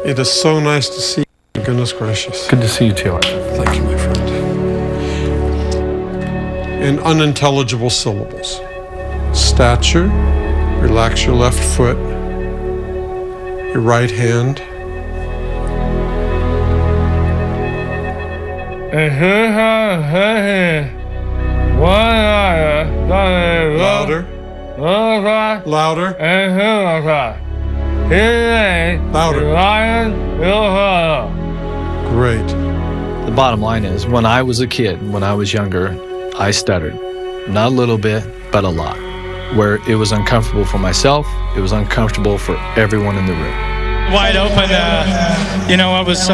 It is so nice to see you. Goodness gracious. Good to see you too, Arthur. Thank you, my friend. In unintelligible syllables. Stature, relax your left foot, your right hand. Louder. Louder. Louder. Great. The bottom line is, when I was a kid, when I was younger, I stuttered. Not a little bit, but a lot. Where it was uncomfortable for myself, it was uncomfortable for everyone in the room. Wide open, I was,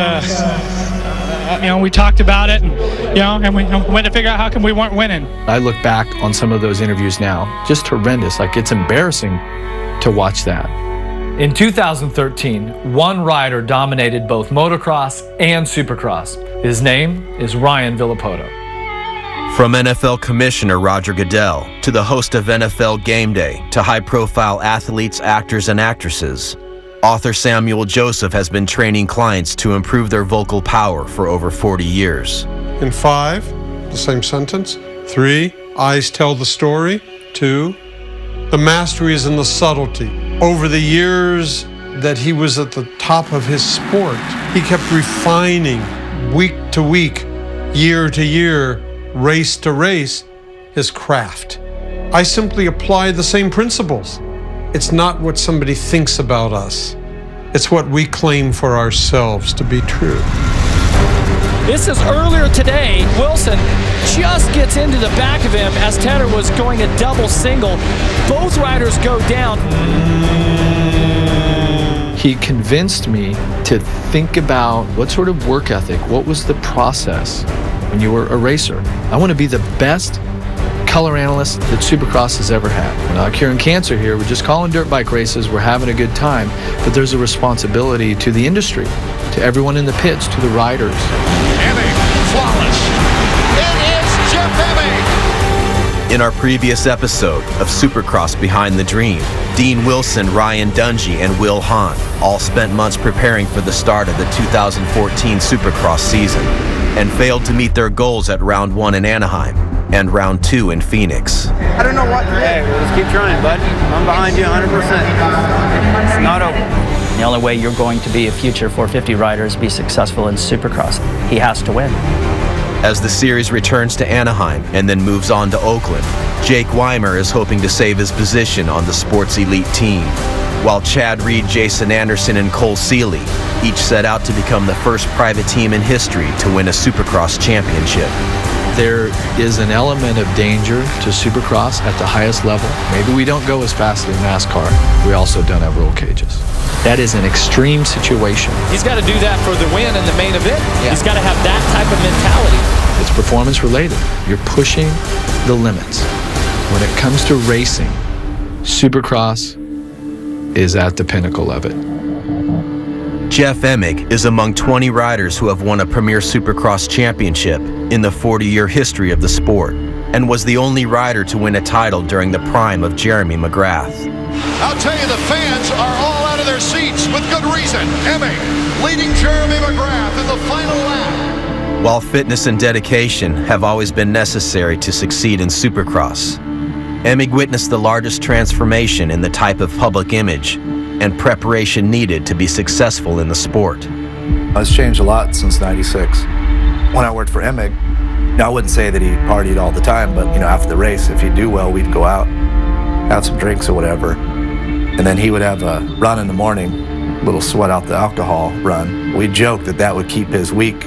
we talked about it, and we went to figure out how come we weren't winning. I look back on some of those interviews now, just horrendous. Like, it's embarrassing to watch that. In 2013, one rider dominated both motocross and supercross. His name is Ryan Villopoto. From NFL Commissioner Roger Goodell to the host of NFL Game Day to high-profile athletes, actors, and actresses, author Samuel Joseph has been training clients to improve their vocal power for over 40 years. In 5, the same sentence. 3, eyes tell the story. 2, the mastery is in the subtlety. Over the years that he was at the top of his sport, he kept refining week to week, year to year, race to race, his craft. I simply apply the same principles. It's not what somebody thinks about us. It's what we claim for ourselves to be true. This is earlier today. Wilson just gets into the back of him as Tedder was going a double single. Both riders go down. He convinced me to think about what sort of work ethic, what was the process when you were a racer. I want to be the best color analyst that Supercross has ever had. We're not curing cancer here, we're just calling dirt bike races, we're having a good time, but there's a responsibility to the industry, to everyone in the pits, to the riders. Hemming, flawless. It is Jeff Hemming. In our previous episode of Supercross Behind the Dream, Dean Wilson, Ryan Dungey, and Will Hahn all spent months preparing for the start of the 2014 Supercross season and failed to meet their goals at Round 1 in Anaheim and Round 2 in Phoenix. I don't know what to do. Hey, we'll just keep trying, bud. I'm behind you 100%. It's not over. The only way you're going to be a future 450 rider is be successful in Supercross. He has to win. As the series returns to Anaheim and then moves on to Oakland, Jake Weimer is hoping to save his position on the Sports Elite team, while Chad Reed, Jason Anderson, and Cole Seeley each set out to become the first private team in history to win a Supercross championship. There is an element of danger to Supercross at the highest level. Maybe we don't go as fast as NASCAR. We also don't have roll cages. That is an extreme situation. He's got to do that for the win in the main event. Yeah. He's got to have that type of mentality. It's performance related. You're pushing the limits. When it comes to racing, Supercross is at the pinnacle of it. Jeff Emig is among 20 riders who have won a premier Supercross championship in the 40-year history of the sport, and was the only rider to win a title during the prime of Jeremy McGrath. I'll tell you, the fans are all out of their seats with good reason. Emig leading Jeremy McGrath in the final lap. While fitness and dedication have always been necessary to succeed in Supercross, Emig witnessed the largest transformation in the type of public image and preparation needed to be successful in the sport. It's changed a lot since '96. When I worked for Emig, I wouldn't say that he partied all the time, but after the race, if he'd do well, we'd go out, have some drinks or whatever, and then he would have a run in the morning, little sweat out the alcohol run. We joked that would keep his week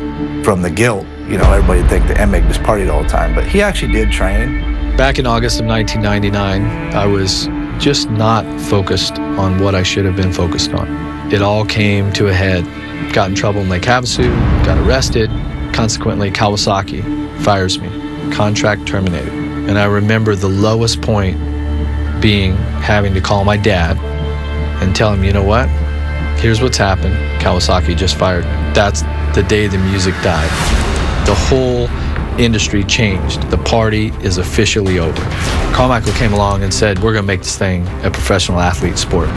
from the guilt. Everybody'd think that Emig just partied all the time, but he actually did train. Back in August of 1999, I was just not focused on what I should have been focused on. It all came to a head. Got in trouble in Lake Havasu, got arrested. Consequently, Kawasaki fires me. Contract terminated. And I remember the lowest point being having to call my dad and tell him, you know what? Here's what's happened. Kawasaki just fired me. That's the day the music died. The whole industry changed. The party is officially over. Carmichael came along and said, we're going to make this thing a professional athlete sport.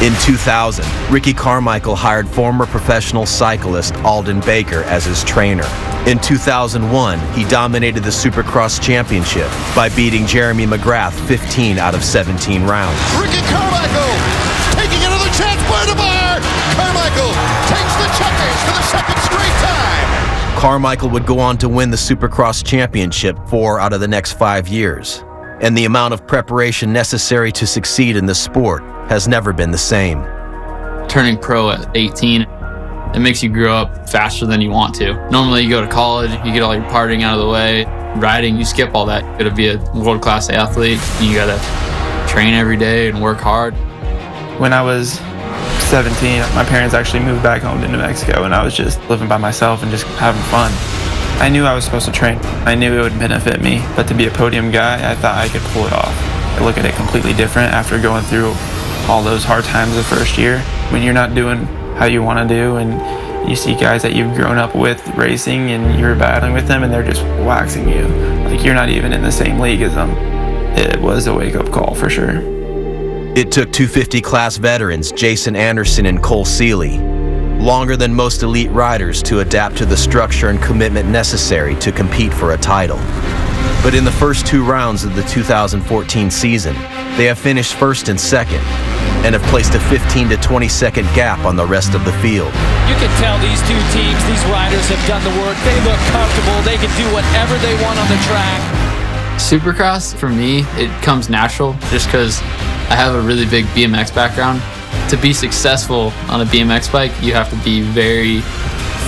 In 2000, Ricky Carmichael hired former professional cyclist Alden Baker as his trainer. In 2001, he dominated the Supercross championship by beating Jeremy McGrath 15 out of 17 rounds. Ricky Carmichael taking another chance by the bar. Carmichael takes the checkers for the second straight time. Carmichael would go on to win the Supercross championship 4 out of the next 5 years. And the amount of preparation necessary to succeed in the sport has never been the same. Turning pro at 18, it makes you grow up faster than you want to. Normally you go to college, you get all your partying out of the way. Riding, you skip all that. You gotta be a world-class athlete. You gotta train every day and work hard. When I was 17, my parents actually moved back home to New Mexico, and I was just living by myself and just having fun. I knew I was supposed to train. I knew it would benefit me, but to be a podium guy, I thought I could pull it off. I look at it completely different after going through all those hard times the first year. When you're not doing how you want to do, and you see guys that you've grown up with racing and you're battling with them and they're just waxing you. Like you're not even in the same league as them. It was a wake-up call for sure. It took 250 class veterans Jason Anderson and Cole Seeley longer than most elite riders to adapt to the structure and commitment necessary to compete for a title. But in the first 2 rounds of the 2014 season, they have finished first and second and have placed a 15 to 20 second gap on the rest of the field. You can tell these two teams, these riders have done the work. They look comfortable. They can do whatever they want on the track. Supercross, for me, it comes natural just because I have a really big BMX background. To be successful on a BMX bike, you have to be very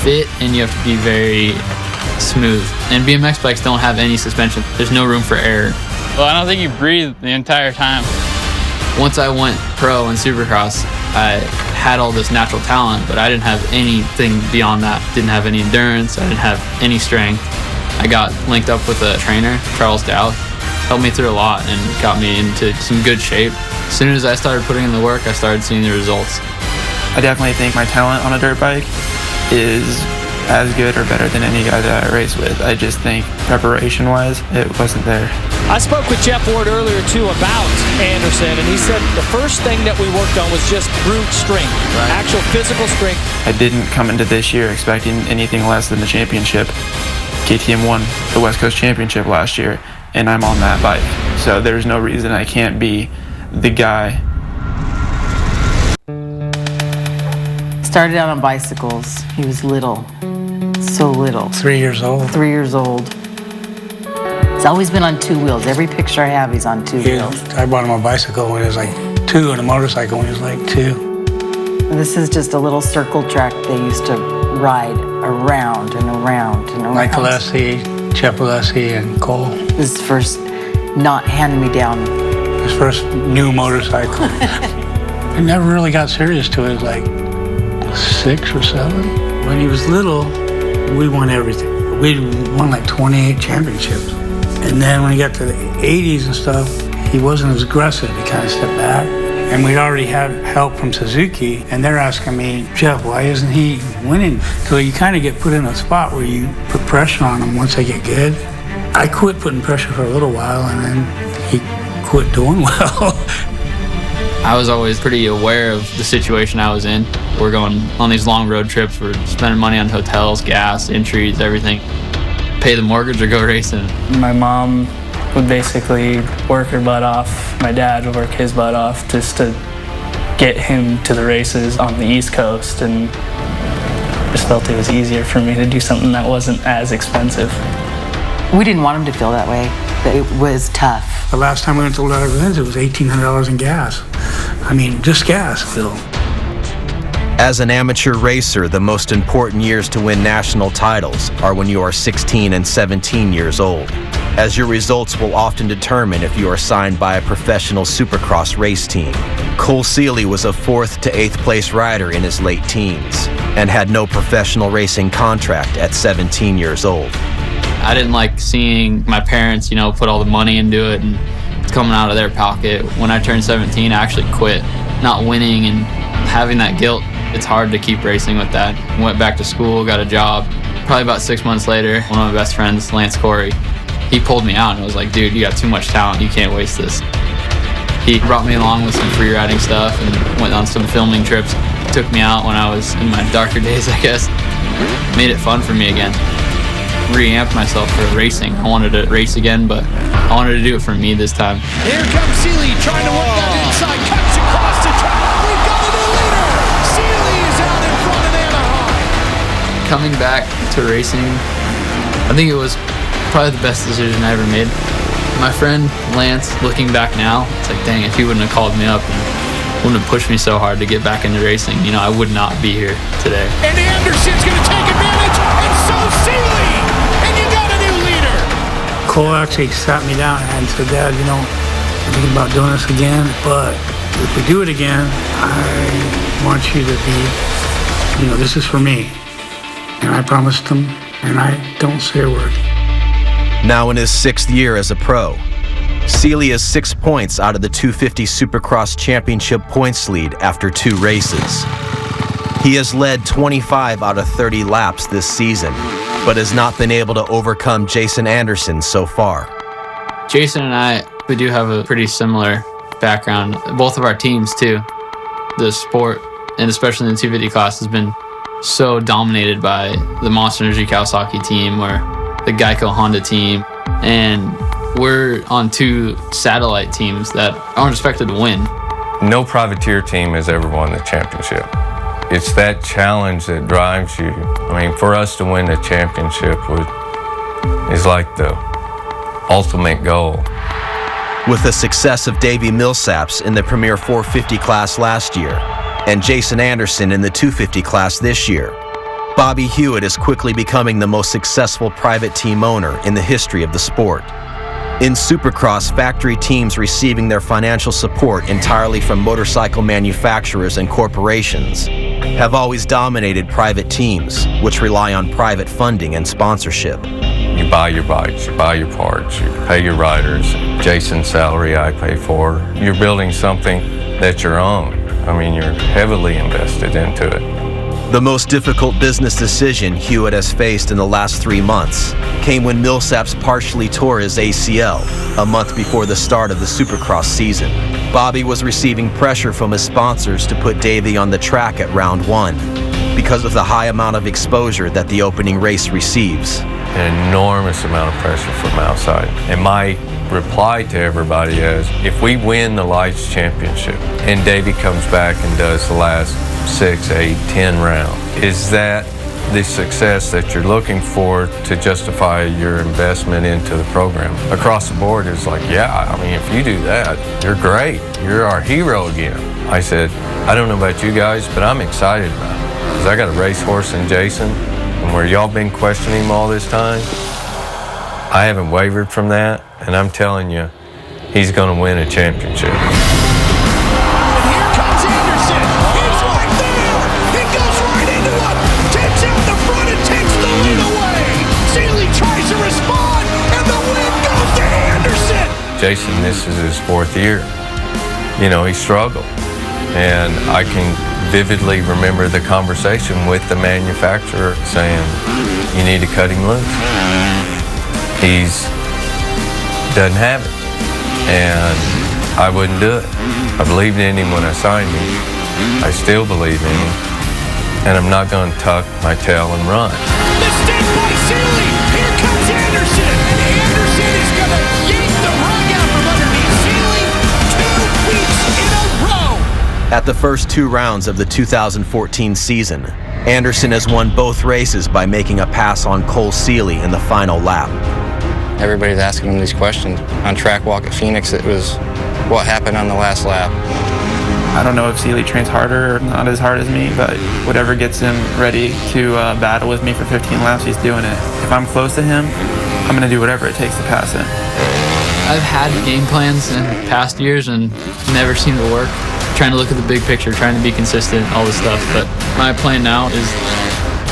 fit and you have to be very smooth. And BMX bikes don't have any suspension. There's no room for error. Well, I don't think you breathe the entire time. Once I went pro in Supercross, I had all this natural talent, but I didn't have anything beyond that. Didn't have any endurance, I didn't have any strength. I got linked up with a trainer, Charles Dow, helped me through a lot and got me into some good shape. As soon as I started putting in the work, I started seeing the results. I definitely think my talent on a dirt bike is as good or better than any guy that I race with. I just think preparation-wise, it wasn't there. I spoke with Jeff Ward earlier too about Anderson, and he said the first thing that we worked on was just brute strength, actual physical strength. I didn't come into this year expecting anything less than the championship. KTM won the West Coast Championship last year, and I'm on that bike. So there's no reason I can't be the guy. Started out on bicycles. He was little, so little. 3 years old. 3 years old. He's always been on 2 wheels. Every picture I have, he's on 2 wheels. I bought him a bicycle when he was like 2 and a motorcycle when he was like 2. This is just a little circle track they used to ride around and around and around. Like Alessi, Chep Alessi, and Cole. His first not hand-me-down. His first new motorcycle. I never really got serious to it, like 6 or 7. When he was little, we won everything. We won like 28 championships. And then when he got to the 80s and stuff, he wasn't as aggressive. He kind of stepped back. And we'd already had help from Suzuki, and they're asking me, Jeff, why isn't he winning? So you kind of get put in a spot where you put pressure on him once they get good. I quit putting pressure for a little while, and then he quit doing well. I was always pretty aware of the situation I was in. We're going on these long road trips, we're spending money on hotels, gas, entries, everything. Pay the mortgage or go racing. My mom would basically work her butt off. My dad would work his butt off just to get him to the races on the East Coast, and just felt it was easier for me to do something that wasn't as expensive. We didn't want him to feel that way, but it was tough. The last time we went to Loretta Lynn's, it was $1,800 in gas. I mean, just gas, Phil. As an amateur racer, the most important years to win national titles are when you are 16 and 17 years old, as your results will often determine if you are signed by a professional Supercross race team. Cole Seeley was a 4th to 8th place rider in his late teens and had no professional racing contract at 17 years old. I didn't like seeing my parents, put all the money into it and it's coming out of their pocket. When I turned 17, I actually quit. Not winning and having that guilt, it's hard to keep racing with that. Went back to school, got a job. Probably about 6 months later, one of my best friends, Lance Corey, he pulled me out and was like, dude, you got too much talent. You can't waste this. He brought me along with some free riding stuff and went on some filming trips. Took me out when I was in my darker days, I guess. Made it fun for me again. Reamped myself for racing. I wanted to race again, but I wanted to do it for me this time. Here comes Seeley trying to work that inside, cuts across the track. We've got a new leader. Seeley is out in front of Anaheim. Coming back to racing, I think it was probably the best decision I ever made. My friend Lance, looking back now, it's like, dang, if he wouldn't have called me up and wouldn't have pushed me so hard to get back into racing, I would not be here today. And Anderson's going to take advantage, and so Seeley, and you got a new leader. Cole actually sat me down and said, Dad, I'm thinking about doing this again, but if we do it again, I want you to be, this is for me. And I promised him, and I don't say a word. Now in his 6th year as a pro, Seeley is 6 points out of the 250 Supercross Championship points lead after 2 races. He has led 25 out of 30 laps this season, but has not been able to overcome Jason Anderson so far. Jason and we do have a pretty similar background. Both of our teams too. The sport, and especially in the 250 class, has been so dominated by the Monster Energy Kawasaki team or the Geico Honda team, and we're on 2 satellite teams that aren't expected to win. No privateer team has ever won the championship. It's that challenge that drives you. For us to win the championship is like the ultimate goal. With the success of Davey Millsaps in the Premier 450 class last year, and Jason Anderson in the 250 class this year, Bobby Hewitt is quickly becoming the most successful private team owner in the history of the sport. In Supercross, factory teams receiving their financial support entirely from motorcycle manufacturers and corporations have always dominated private teams, which rely on private funding and sponsorship. You buy your bikes, you buy your parts, you pay your riders. Jason's salary I pay for. You're building something that's your own. You're heavily invested into it. The most difficult business decision Hewitt has faced in the last 3 months came when Millsaps partially tore his ACL a month before the start of the Supercross season. Bobby was receiving pressure from his sponsors to put Davey on the track at round 1 because of the high amount of exposure that the opening race receives. An enormous amount of pressure from outside. And my reply to everybody is, if we win the Lights Championship and Davey comes back and does the last 6, 8, 10 rounds, is that the success that you're looking for to justify your investment into the program? Across the board, it's like, yeah, if you do that, you're great. You're our hero again. I said, I don't know about you guys, but I'm excited about it. Because I got a racehorse in Jason, and where y'all been questioning him all this time, I haven't wavered from that, and I'm telling you, he's going to win a championship. And here comes Anderson. He's right there. He goes right into it. Takes out the front and takes the lead away. Seeley tries to respond, and the win goes to Anderson. Jason, this is his 4th year. He struggled. And I can vividly remember the conversation with the manufacturer saying, you need to cut him loose. He's doesn't have it. And I wouldn't do it. I believed in him when I signed him. I still believe in him. And I'm not going to tuck my tail and run. Mistake by Seeley. Here comes Anderson. And Anderson is going to yank the rug out from underneath Seeley 2 weeks in a row. At the first 2 rounds of the 2014 season, Anderson has won both races by making a pass on Cole Seeley in the final lap. Everybody's asking him these questions. On track walk at Phoenix, it was what happened on the last lap. I don't know if Seeley trains harder or not as hard as me, but whatever gets him ready to battle with me for 15 laps, he's doing it. If I'm close to him, I'm going to do whatever it takes to pass him. I've had game plans in past years and never seemed to work. Trying to look at the big picture, trying to be consistent, all this stuff. But my plan now is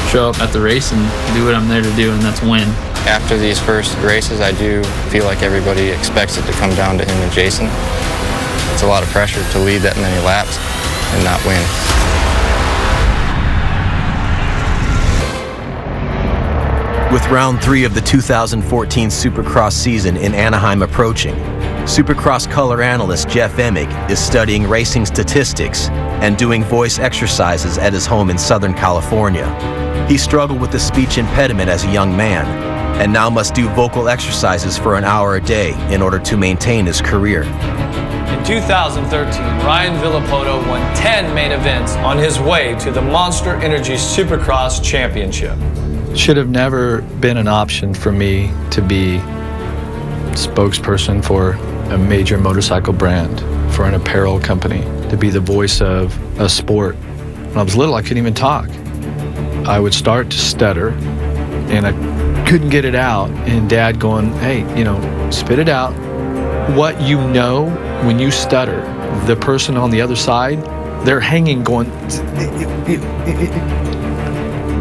show up at the race and do what I'm there to do, and that's win. After these first races, I do feel like everybody expects it to come down to him and Jason. It's a lot of pressure to lead that many laps and not win. With round 3 of the 2014 Supercross season in Anaheim approaching, Supercross color analyst Jeff Emig is studying racing statistics and doing voice exercises at his home in Southern California. He struggled with a speech impediment as a young man and now must do vocal exercises for an hour a day in order to maintain his career. In 2013, Ryan Villapoto won 10 main events on his way to the Monster Energy Supercross Championship. Should have never been an option for me to be spokesperson for a major motorcycle brand, for an apparel company, to be the voice of a sport. When I was little, I couldn't even talk. I would start to stutter, and I couldn't get it out. And Dad going, hey, spit it out. What you know when you stutter, the person on the other side, they're hanging going,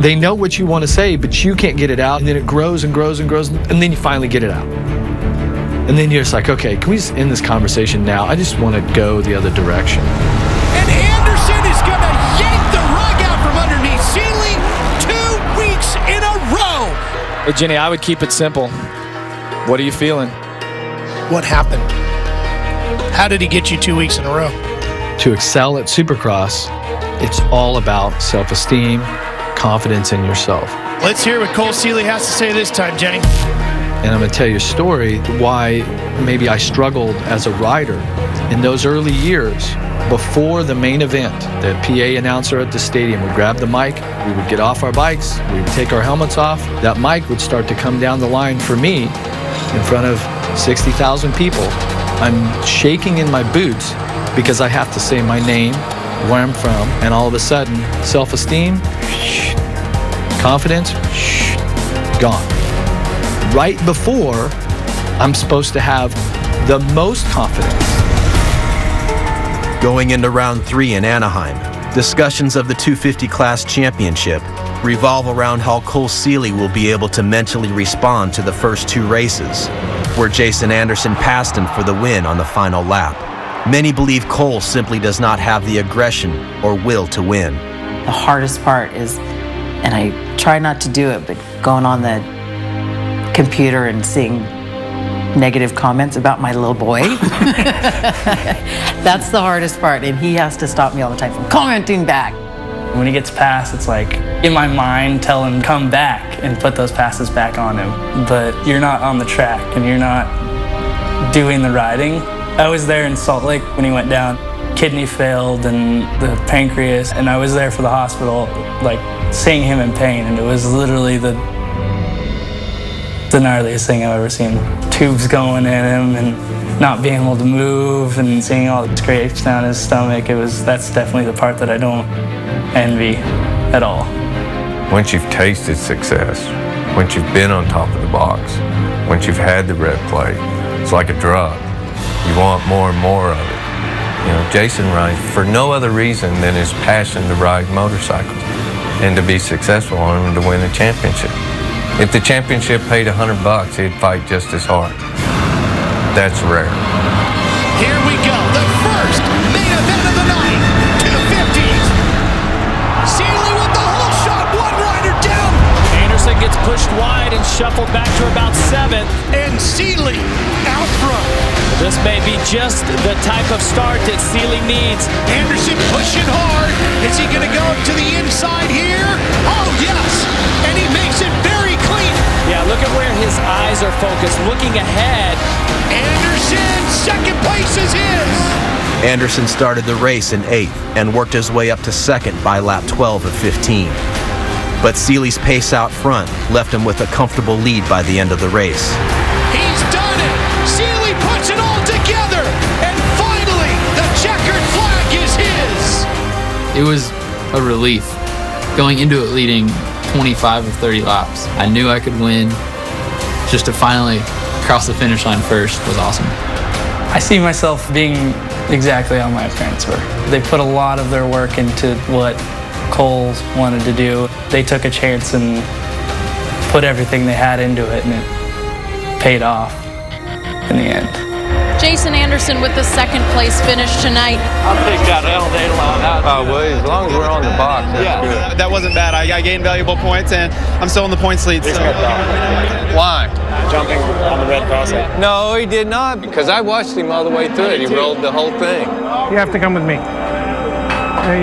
they know what you want to say, but you can't get it out. And then it grows and grows and grows, and then you finally get it out. And then you're just like, okay, can we just end this conversation now? I just want to go the other direction. And Anderson is going to yank the rug out from underneath Seeley 2 weeks in a row. Hey, Jenny, I would keep it simple. What are you feeling? What happened? How did he get you 2 weeks in a row? To excel at Supercross, it's all about self-esteem, confidence in yourself. Let's hear what Cole Seeley has to say this time, Jenny. And I'm going to tell you a story why maybe I struggled as a rider in those early years. Before the main event, the PA announcer at the stadium would grab the mic, we would get off our bikes, we would take our helmets off, that mic would start to come down the line for me in front of 60,000 people. I'm shaking in my boots because I have to say my name, where I'm from, and all of a sudden, self-esteem, confidence, gone. Right before I'm supposed to have the most confidence. Going into round 3 in Anaheim, discussions of the 250 class championship revolve around how Cole Seeley will be able to mentally respond to the first 2 races, where Jason Anderson passed him for the win on the final lap. Many believe Cole simply does not have the aggression or will to win. The hardest part is, and I try not to do it, but going on the computer and seeing negative comments about my little boy. That's the hardest part, and he has to stop me all the time from commenting back. When he gets past, it's like in my mind tell him come back and put those passes back on him, but you're not on the track and you're not doing the riding. I was there in Salt Lake when he went down. Kidney failed and the pancreas, and I was there for the hospital, like seeing him in pain, and it was literally the gnarliest thing I've ever seen. Tubes going in him and not being able to move and seeing all the scrapes down his stomach. That's definitely the part that I don't envy at all. Once you've tasted success, once you've been on top of the box, once you've had the red plate, it's like a drug. You want more and more of it. Jason rides for no other reason than his passion to ride motorcycles and to be successful on them and to win a championship. If the championship paid $100, he'd fight just as hard. That's rare. Here we go, the first main event of the night, 250s. Seeley with the whole shot, one rider down. Anderson gets pushed wide and shuffled back to about 7th. And Seeley out front. This may be just the type of start that Seeley needs. Anderson pushing hard. Is he going to go to the inside here? Oh, yes. And he makes it very clean. Yeah, look at where his eyes are focused, looking ahead. Anderson, second place is his. Anderson started the race in 8th and worked his way up to 2nd by lap 12 of 15. But Seeley's pace out front left him with a comfortable lead by the end of the race. He's done it. Seeley puts it all together. And finally, the checkered flag is his. It was a relief going into it leading 25 of 30 laps. I knew I could win. Just to finally cross the finish line first was awesome. I see myself being exactly how my parents were. They put a lot of their work into what Cole wanted to do. They took a chance and put everything they had into it, and it paid off in the end. Jason Anderson with the second place finish tonight. I'll take that all day long. Well, as long as we're on the box, that's good. That wasn't bad. I gained valuable points, and I'm still in the points lead. So. Why? Jumping on the red cross. No, he did not, because I watched him all the way through it. He rolled the whole thing. You have to come with me.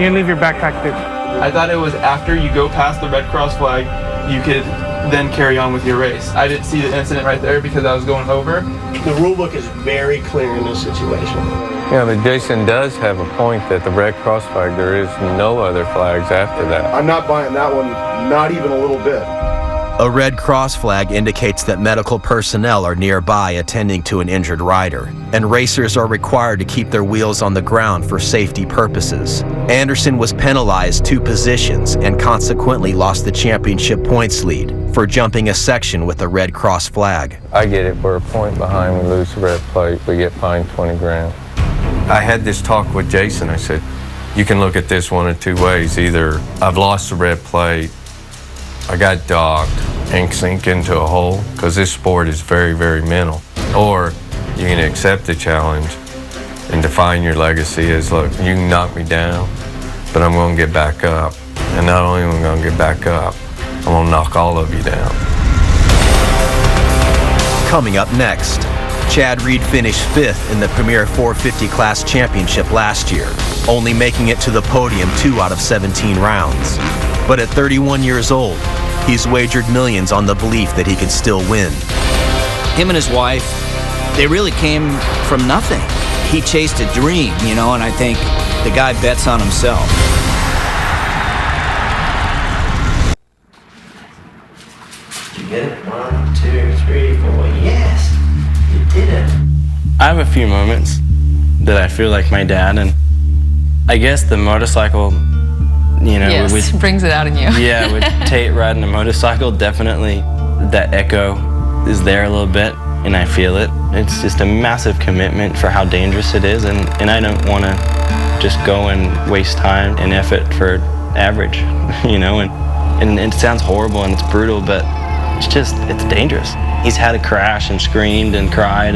You leave your backpack there. I thought it was after you go past the red cross flag, you could then carry on with your race. I didn't see the incident right there because I was going over. The rule book is very clear in this situation. Yeah, but Jason does have a point that the red cross flag, there is no other flags after that. I'm not buying that one, not even a little bit. A red cross flag indicates that medical personnel are nearby attending to an injured rider, and racers are required to keep their wheels on the ground for safety purposes. Anderson was penalized 2 positions and consequently lost the championship points lead for jumping a section with a red cross flag. I get it. We're a point behind. We lose the red plate. We get fined 20 grand. I had this talk with Jason. I said, you can look at this one of 2 ways. Either I've lost the red plate, I got dogged and sink into a hole, because this sport is very, very mental. Or you can accept the challenge and define your legacy as, look, you can knock me down, but I'm going to get back up. And not only am I going to get back up, I'm going to knock all of you down. Coming up next, Chad Reed finished 5th in the Premier 450 class championship last year, only making it to the podium 2 out of 17 rounds. But at 31 years old, he's wagered millions on the belief that he can still win. Him and his wife, they really came from nothing. He chased a dream, and I think the guy bets on himself. Did you get it? 1, 2, 3, 4. Yes, you did it. I have a few moments that I feel like my dad, and I guess the motorcycle, yes, brings it out in you. Yeah, with Tate riding a motorcycle, definitely that echo is there a little bit, and I feel it. It's just a massive commitment for how dangerous it is, and I don't want to just go and waste time and effort for average, and it sounds horrible and it's brutal, but it's dangerous. He's had a crash and screamed and cried,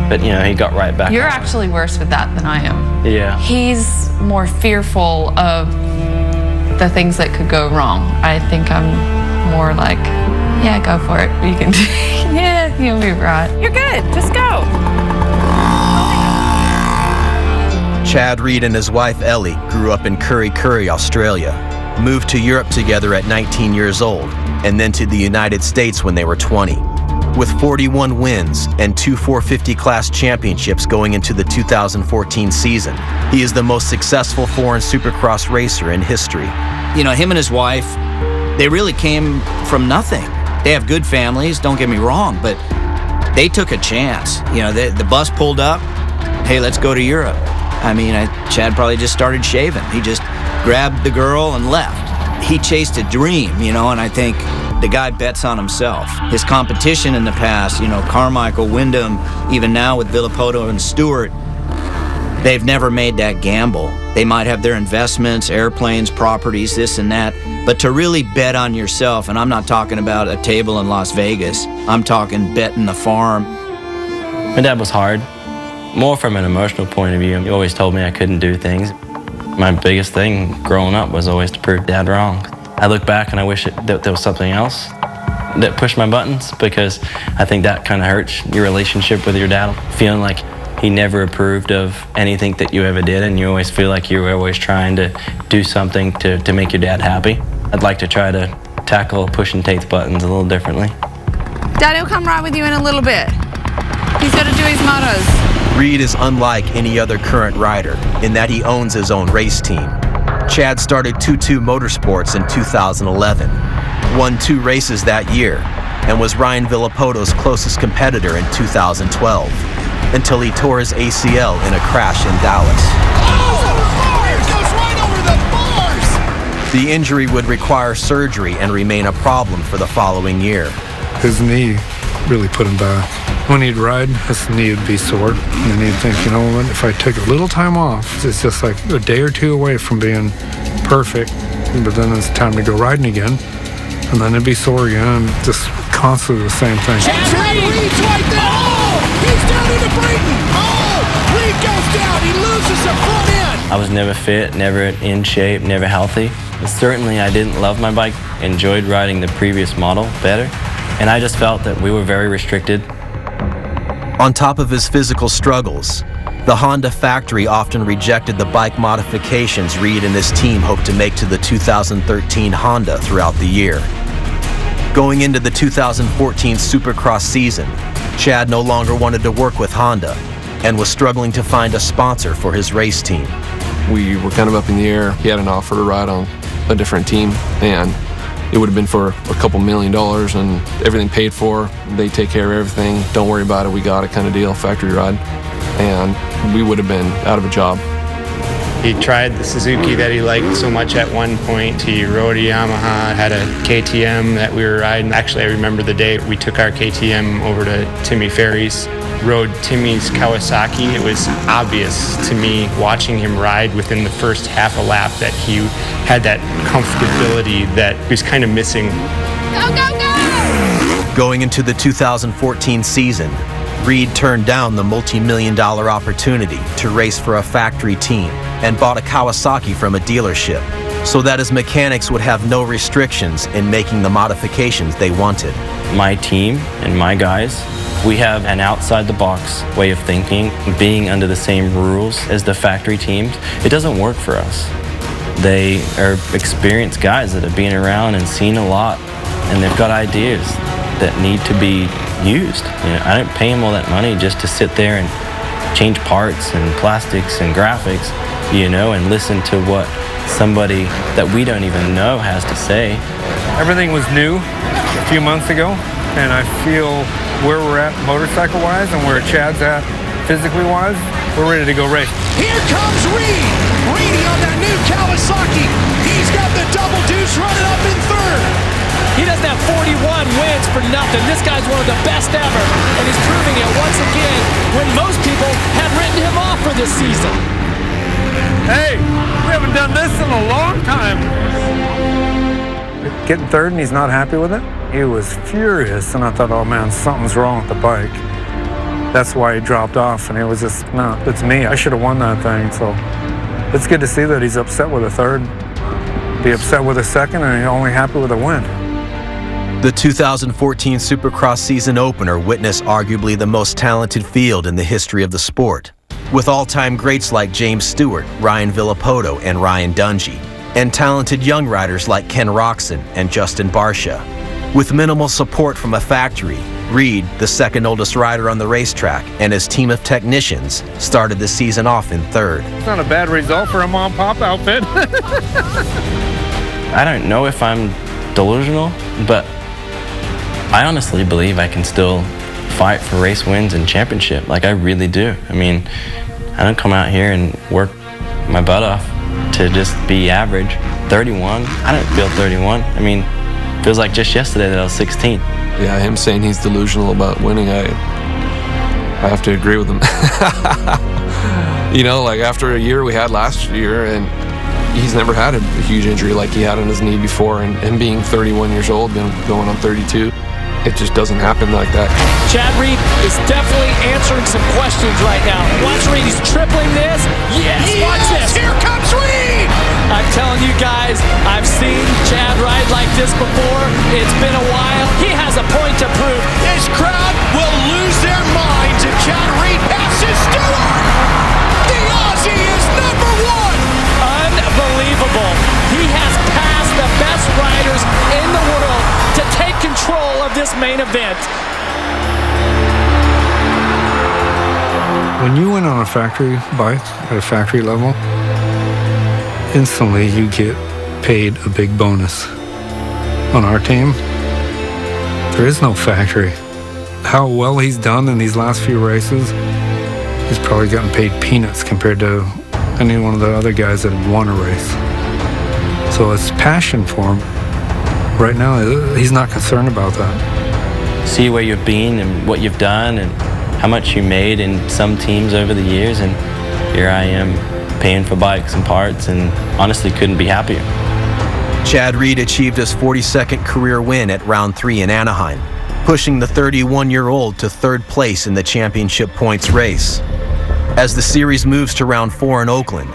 but he got right back. You're actually worse with that than I am. Yeah. He's more fearful of the things that could go wrong. I think I'm more like, yeah, go for it. You can, yeah, you'll be right. You're good. Just go. Chad Reed and his wife Ellie grew up in Kurri Kurri, Australia, moved to Europe together at 19 years old, and then to the United States when they were 20. With 41 wins and 2 450 class championships going into the 2014 season, he is the most successful foreign supercross racer in history. Him and his wife, they really came from nothing. They have good families, don't get me wrong, but they took a chance. The bus pulled up, hey, let's go to Europe. Chad probably just started shaving. He just grabbed the girl and left. He chased a dream, and I think the guy bets on himself. His competition in the past, Carmichael, Wyndham, even now with Villapoto and Stewart, they've never made that gamble. They might have their investments, airplanes, properties, this and that, but to really bet on yourself, and I'm not talking about a table in Las Vegas, I'm talking betting the farm. My dad was hard, more from an emotional point of view. He always told me I couldn't do things. My biggest thing growing up was always to prove Dad wrong. I look back and I wish that there was something else that pushed my buttons, because I think that kind of hurts your relationship with your dad. Feeling like he never approved of anything that you ever did, and you always feel like you were always trying to do something to make your dad happy. I'd like to try to tackle pushing Tate's buttons a little differently. Daddy will come ride with you in a little bit. He's got to do his motos. Reed is unlike any other current rider in that he owns his own race team. Chad started 22 Motorsports in 2011, won 2 races that year, and was Ryan Villapoto's closest competitor in 2012, until he tore his ACL in a crash in Dallas. The injury would require surgery and remain a problem for the following year. His knee really put him back. When he'd ride, his knee would be sore, and then he'd think, what, if I take a little time off, it's just like a day or 2 away from being perfect, but then it's time to go riding again, and then it'd be sore again, just constantly the same thing. Chad Reed's right there! Oh! He's down into Brayton! Oh! Reed goes down. He loses the front end. I was never fit, never in shape, never healthy. Certainly, I didn't love my bike, enjoyed riding the previous model better, and I just felt that we were very restricted. On top of his physical struggles, the Honda factory often rejected the bike modifications Reed and his team hoped to make to the 2013 Honda throughout the year. Going into the 2014 Supercross season, Chad no longer wanted to work with Honda and was struggling to find a sponsor for his race team. We were kind of up in the air. He had an offer to ride on a different team, and it would have been for a couple $1 million and everything paid for. They take care of everything. Don't worry about it. We got it kind of deal, factory ride. And we would have been out of a job. He tried the Suzuki that he liked so much at one point. He rode a Yamaha, had a KTM that we were riding. Actually, I remember the day we took our KTM over to Timmy Ferry's, rode Timmy's Kawasaki. It was obvious to me watching him ride within the first half a lap that he had that comfortability that he was kind of missing. Go, go, go! Going into the 2014 season, Reed turned down the multi-million-dollar opportunity to race for a factory team and bought a Kawasaki from a dealership so that his mechanics would have no restrictions in making the modifications they wanted. My team and my guys, we have an outside-the-box way of thinking, being under the same rules as the factory teams. It doesn't work for us. They are experienced guys that have been around and seen a lot, and they've got ideas that need to be used. You know, I didn't pay them all that money just to sit there and change parts and plastics and graphics, you know, and listen to what somebody that we don't even know has to say. Everything was new a few months ago, and I feel where we're at motorcycle-wise and where Chad's at physically-wise, we're ready to go race. Here comes Reed. Reedy on that new Kawasaki. He's got the double deuce running up in third. He doesn't have 41 wins for nothing. This guy's one of the best ever, and he's proving it once again when most people had written him off for this season. Hey, we haven't done this in a long time. Getting third and he's not happy with it? He was furious, and I thought, oh man, something's wrong with the bike. That's why he dropped off, and it was just, no, it's me. I should have won that thing, so it's good to see that he's upset with a third. Be upset with a second, and he's only happy with a win. The 2014 Supercross season opener witnessed arguably the most talented field in the history of the sport, with all-time greats like James Stewart, Ryan Villapoto, and Ryan Dungey, and talented young riders like Ken Roczen and Justin Barcia. With minimal support from a factory, Reed, the second oldest rider on the racetrack, and his team of technicians started the season off in third. It's not a bad result for a mom-pop outfit. I don't know if I'm delusional, but I honestly believe I can still fight for race wins and championship. Like, I really do. I mean, I don't come out here and work my butt off to just be average. 31, I don't feel 31. I mean, it feels like just yesterday that I was 16. Yeah, him saying he's delusional about winning, I have to agree with him. You know, like after a year we had last year, and he's never had a huge injury like he had on his knee before, and being 31 years old, going on 32, it just doesn't happen like that. Chad Reed is definitely answering some questions right now. Watch Reed, he's tripling this. Yes, watch this. Here comes Reed. I'm telling you guys, I've seen Chad ride like this before. It's been a while. He has a point to prove. This crowd will lose their minds if Chad Reed passes Stewart. The Aussie is number one. Unbelievable. He has passed the best riders in the world to take control of this main event. When you win on a factory bike at a factory level, instantly you get paid a big bonus. On our team, there is no factory. How well he's done in these last few races, he's probably gotten paid peanuts compared to any one of the other guys that have won a race. So it's passion for him. Right now, he's not concerned about that. See where you've been and what you've done and how much you made in some teams over the years, and here I am paying for bikes and parts, and honestly couldn't be happier. Chad Reed achieved his 42nd career win at Round 3 in Anaheim, pushing the 31-year-old to third place in the championship points race. As the series moves to round 4 in Oakland,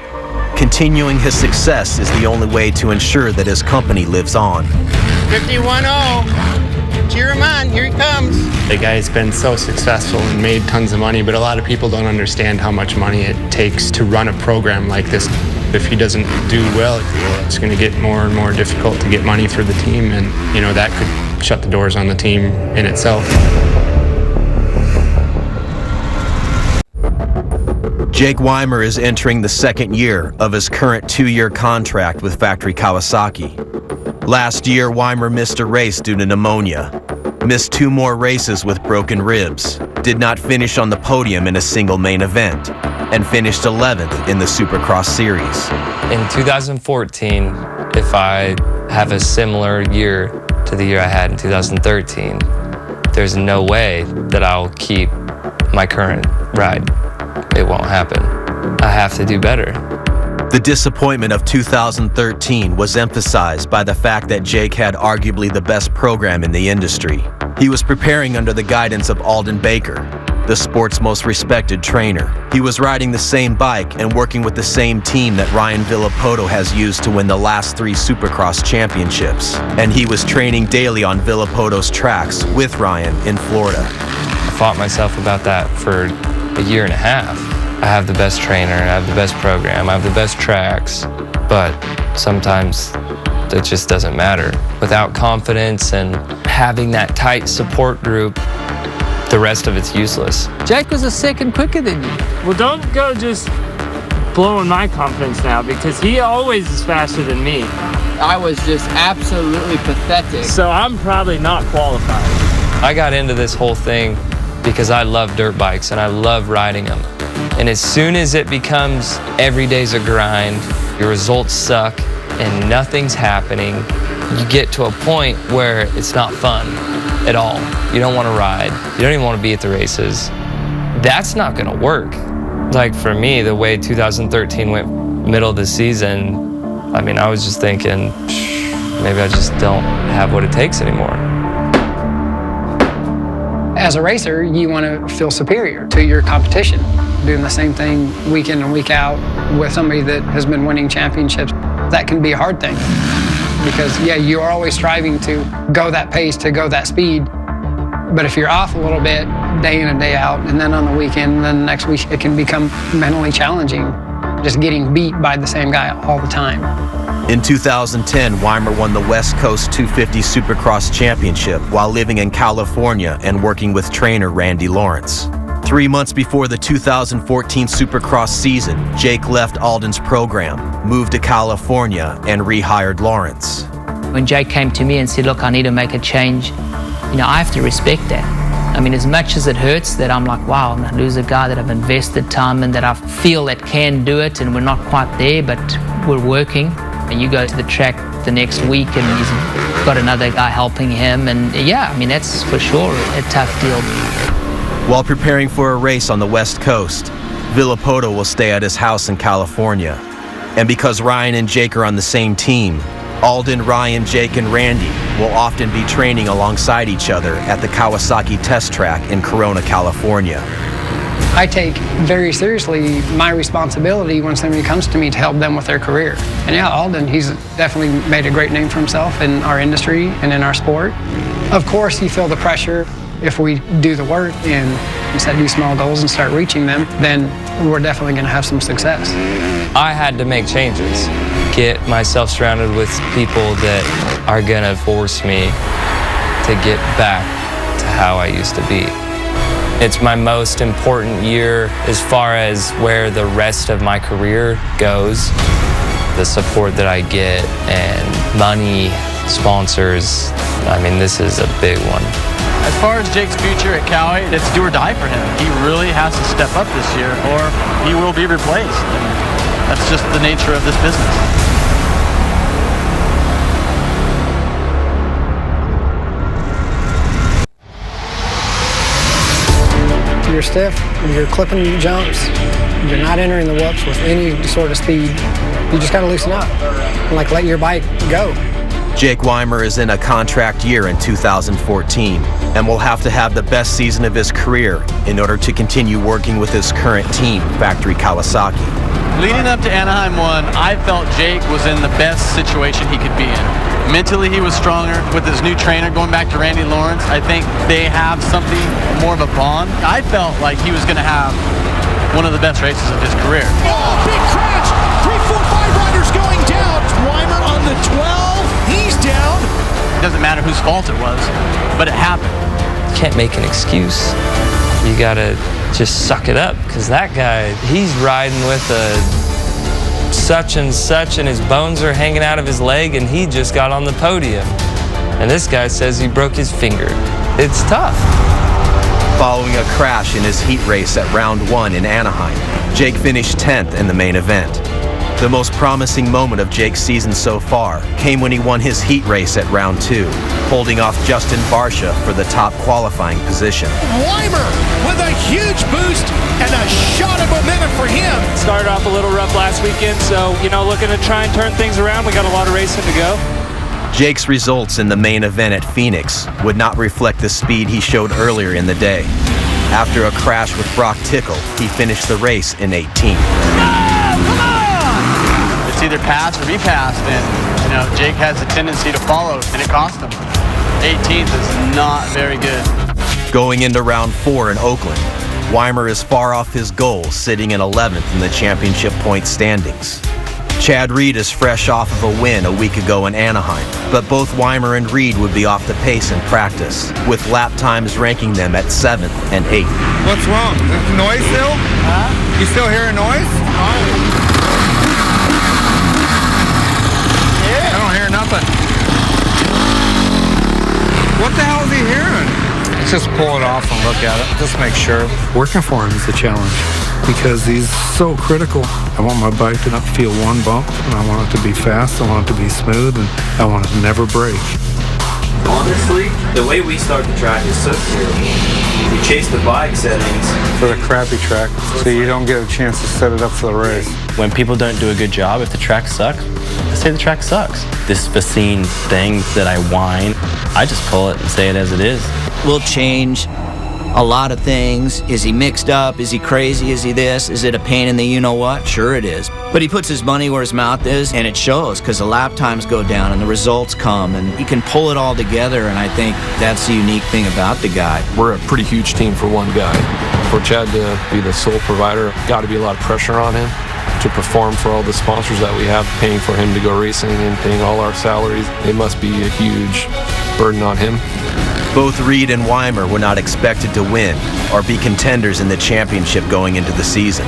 continuing his success is the only way to ensure that his company lives on. 51-0. Cheer him on. Here he comes. The guy's been so successful and made tons of money, but a lot of people don't understand how much money it takes to run a program like this. If he doesn't do well, it's going to get more and more difficult to get money for the team, and that could shut the doors on the team in itself. Jake Weimer is entering the second year of his current 2-year contract with Factory Kawasaki. Last year, Weimer missed a race due to pneumonia, missed 2 more races with broken ribs, did not finish on the podium in a single main event, and finished 11th in the Supercross series. In 2014, if I have a similar year to the year I had in 2013, there's no way that I'll keep my current ride. It won't happen. I have to do better. The disappointment of 2013 was emphasized by the fact that Jake had arguably the best program in the industry. He was preparing under the guidance of Alden Baker, the sport's most respected trainer. He was riding the same bike and working with the same team that Ryan Villopoto has used to win the last 3 Supercross championships. And he was training daily on Villopoto's tracks with Ryan in Florida. I fought myself about that for a year and a half. I have the best trainer, I have the best program, I have the best tracks, but sometimes it just doesn't matter. Without confidence and having that tight support group, the rest of it's useless. Jake was a second quicker than you. Well, don't go just blowing my confidence now, because he always is faster than me. I was just absolutely pathetic. So I'm probably not qualified. I got into this whole thing because I love dirt bikes and I love riding them. And as soon as it becomes every day's a grind, your results suck and nothing's happening, you get to a point where it's not fun at all. You don't want to ride. You don't even want to be at the races. That's not going to work. Like for me, the way 2013 went middle of the season, I mean, I was just thinking, maybe I just don't have what it takes anymore. As a racer, you want to feel superior to your competition. Doing the same thing week in and week out with somebody that has been winning championships, that can be a hard thing. Because yeah, you are always striving to go that pace, to go that speed. But if you're off a little bit, day in and day out, and then on the weekend, and then the next week, it can become mentally challenging, just getting beat by the same guy all the time. In 2010, Weimer won the West Coast 250 Supercross Championship while living in California and working with trainer Randy Lawrence. 3 months before the 2014 Supercross season, Jake left Alden's program, moved to California, and rehired Lawrence. When Jake came to me and said, look, I need to make a change, I have to respect that. I mean, as much as it hurts that I'm like, wow, I'm gonna lose a guy that I've invested time in, that I feel that can do it, and we're not quite there, but we're working. And you go to the track the next week and he's got another guy helping him, and yeah, I mean, that's for sure a tough deal. While preparing for a race on the West Coast, Villopoto will stay at his house in California. And because Ryan and Jake are on the same team, Alden, Ryan, Jake, and Randy will often be training alongside each other at the Kawasaki test track in Corona, California. I take very seriously my responsibility when somebody comes to me to help them with their career. And yeah, Alden, he's definitely made a great name for himself in our industry and in our sport. Of course, you feel the pressure. If we do the work and set these small goals and start reaching them, then we're definitely going to have some success. I had to make changes, get myself surrounded with people that are going to force me to get back to how I used to be. It's my most important year as far as where the rest of my career goes. The support that I get and money, sponsors, I mean, this is a big one. As far as Jake's future at Cowie, it's do or die for him. He really has to step up this year or he will be replaced. And that's just the nature of this business. You're stiff, you're clipping your jumps, you're not entering the whoops with any sort of speed. You just gotta loosen up and let your bike go. Jake Weimer is in a contract year in 2014 and will have to have the best season of his career in order to continue working with his current team, Factory Kawasaki. Leading up to Anaheim 1, I felt Jake was in the best situation he could be in. Mentally, he was stronger with his new trainer, going back to Randy Lawrence. I think they have something more of a bond. I felt like he was going to have one of the best races of his career. Oh, big crash! 3, 4, 5 riders going down. Weimer on the 12. He's down. It doesn't matter whose fault it was, but it happened. You can't make an excuse. You gotta just suck it up, because that guy, he's riding with a such and such and his bones are hanging out of his leg and he just got on the podium. And this guy says he broke his finger. It's tough. Following a crash in his heat race at round 1 in Anaheim, Jake finished 10th in the main event. The most promising moment of Jake's season so far came when he won his heat race at round 2, holding off Justin Barcia for the top qualifying position. Weimer with a huge boost and a shot of momentum for him. Started off a little rough last weekend, so, looking to try and turn things around. We got a lot of racing to go. Jake's results in the main event at Phoenix would not reflect the speed he showed earlier in the day. After a crash with Brock Tickle, he finished the race in 18th. It's either pass or be passed, and Jake has a tendency to follow, and it cost him. 18th is not very good. Going into round 4 in Oakland, Weimer is far off his goal, sitting in 11th in the championship point standings. Chad Reed is fresh off of a win a week ago in Anaheim, but both Weimer and Reed would be off the pace in practice, with lap times ranking them at 7th and 8th. What's wrong? Is there noise still? Huh? You still hear a noise? I don't hear nothing. What the hell is he hearing? Let's just pull it off and look at it. Just make sure. Working for him is a challenge because he's so critical. I want my bike to not feel one bump, and I want it to be fast, I want it to be smooth, and I want it to never break. Honestly, the way we start the track is so clear. We chase the bike settings For the crappy track, so you don't get a chance to set it up for the race. When people don't do a good job, if the track sucks, I say the track sucks. This Facine thing that I whine, I just pull it and say it as it is. We'll change a lot of things. Is he mixed up? Is he crazy? Is he this? Is it a pain in the you-know-what? Sure it is. But he puts his money where his mouth is, and it shows because the lap times go down and the results come, and he can pull it all together, and I think that's the unique thing about the guy. We're a pretty huge team for one guy. For Chad to be the sole provider, got to be a lot of pressure on him to perform for all the sponsors that we have, paying for him to go racing and paying all our salaries. It must be a huge burden on him. Both Reed and Weimer were not expected to win or be contenders in the championship going into the season.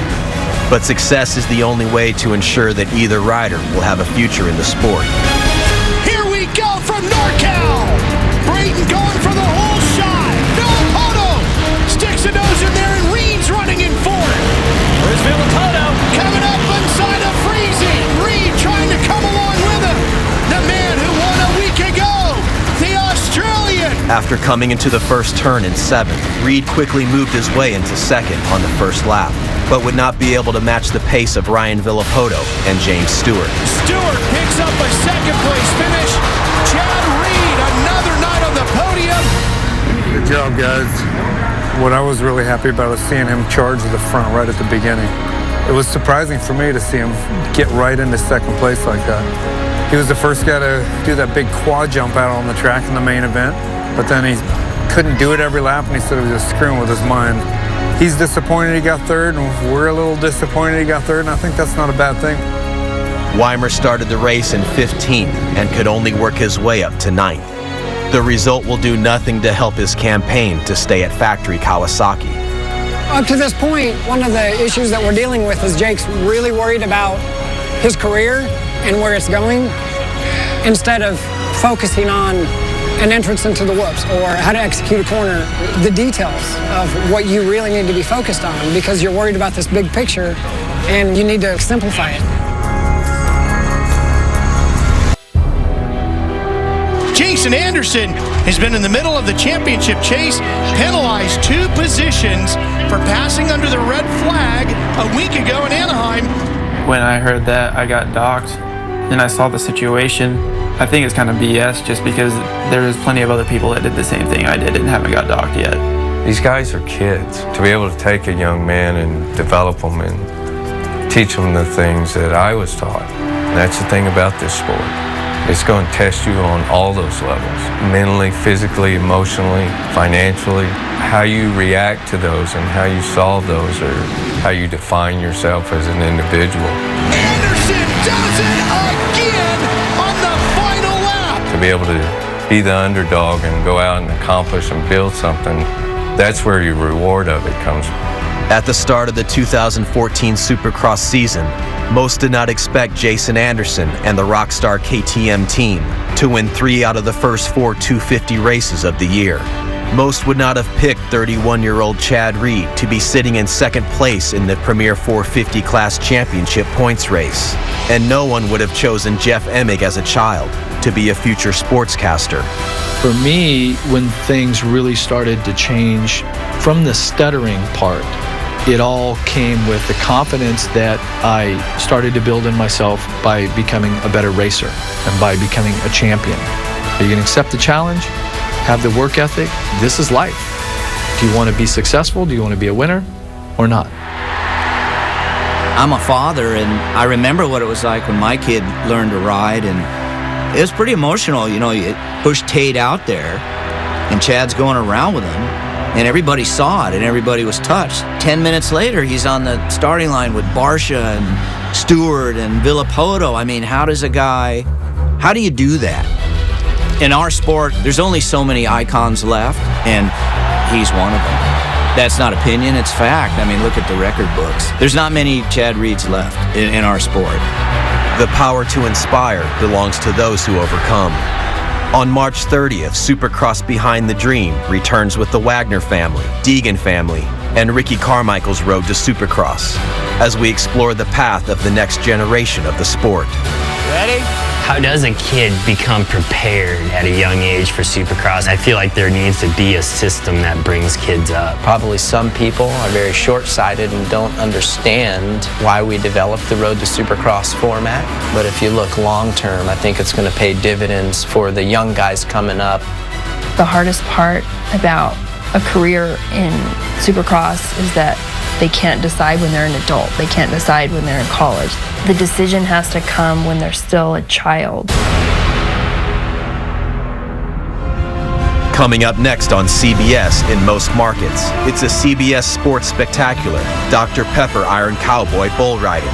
But success is the only way to ensure that either rider will have a future in the sport. Here we go from NorCal. Braden going for the whole shot. Villapoto sticks a nose in there, and Reed's running in fourth. Where's Villapoto? Coming up inside of Freezy. Reed trying to come along with him. The man who won a week ago, the Australian. After coming into the first turn in 7th, Reed quickly moved his way into 2nd on the first lap, but would not be able to match the pace of Ryan Villapoto and James Stewart. Stewart picks up a second place finish. Chad Reed, another night on the podium. Good job, guys. What I was really happy about was seeing him charge the front right at the beginning. It was surprising for me to see him get right into second place like that. He was the first guy to do that big quad jump out on the track in the main event, but then he couldn't do it every lap, and he said he was just screwing with his mind. He's disappointed he got third, and we're a little disappointed he got third, and I think that's not a bad thing. Weimer started the race in 15th and could only work his way up to 9th. The result will do nothing to help his campaign to stay at Factory Kawasaki. Up to this point, one of the issues that we're dealing with is Jake's really worried about his career and where it's going, instead of focusing on an entrance into the whoops or how to execute a corner, the details of what you really need to be focused on, because you're worried about this big picture and you need to simplify it. Jason Anderson has been in the middle of the championship chase, penalized 2 positions for passing under the red flag a week ago in Anaheim. When I heard that I got docked and I saw the situation, I think it's kind of BS just because there was plenty of other people that did the same thing I did and haven't got docked yet. These guys are kids. To be able to take a young man and develop them and teach them the things that I was taught. And that's the thing about this sport. It's going to test you on all those levels. Mentally, physically, emotionally, financially. How you react to those and how you solve those or how you define yourself as an individual. Anderson does it again on the final lap. To be able to be the underdog and go out and accomplish and build something, that's where your reward of it comes from. At the start of the 2014 Supercross season, most did not expect Jason Anderson and the Rockstar KTM team to win 3 out of the first 4 250 races of the year. Most would not have picked 31-year-old Chad Reed to be sitting in second place in the Premier 450 Class Championship points race. And no one would have chosen Jeff Emig as a child to be a future sportscaster. For me, when things really started to change from the stuttering part, it all came with the confidence that I started to build in myself by becoming a better racer and by becoming a champion. You can accept the challenge, have the work ethic. This is life. Do you want to be successful? Do you want to be a winner or not? I'm a father, and I remember what it was like when my kid learned to ride, and it was pretty emotional. You know, you pushed Tate out there, and Chad's going around with him, and everybody saw it, and everybody was touched. 10 minutes later, he's on the starting line with Barsha and Stewart and Villapoto. I mean, how do you do that? In our sport, there's only so many icons left, and he's one of them. That's not opinion, it's fact. I mean, look at the record books. There's not many Chad Reeds left in our sport. The power to inspire belongs to those who overcome. On March 30th, Supercross Behind the Dream returns with the Wagner family, Deegan family, and Ricky Carmichael's road to Supercross as we explore the path of the next generation of the sport. Ready? How does a kid become prepared at a young age for Supercross? I feel like there needs to be a system that brings kids up. Probably some people are very short-sighted and don't understand why we developed the Road to Supercross format. But if you look long-term, I think it's going to pay dividends for the young guys coming up. The hardest part about a career in Supercross is that they can't decide when they're an adult. They can't decide when they're in college. The decision has to come when they're still a child. Coming up next on CBS in most markets, it's a CBS Sports Spectacular, Dr. Pepper Iron Cowboy bull riding.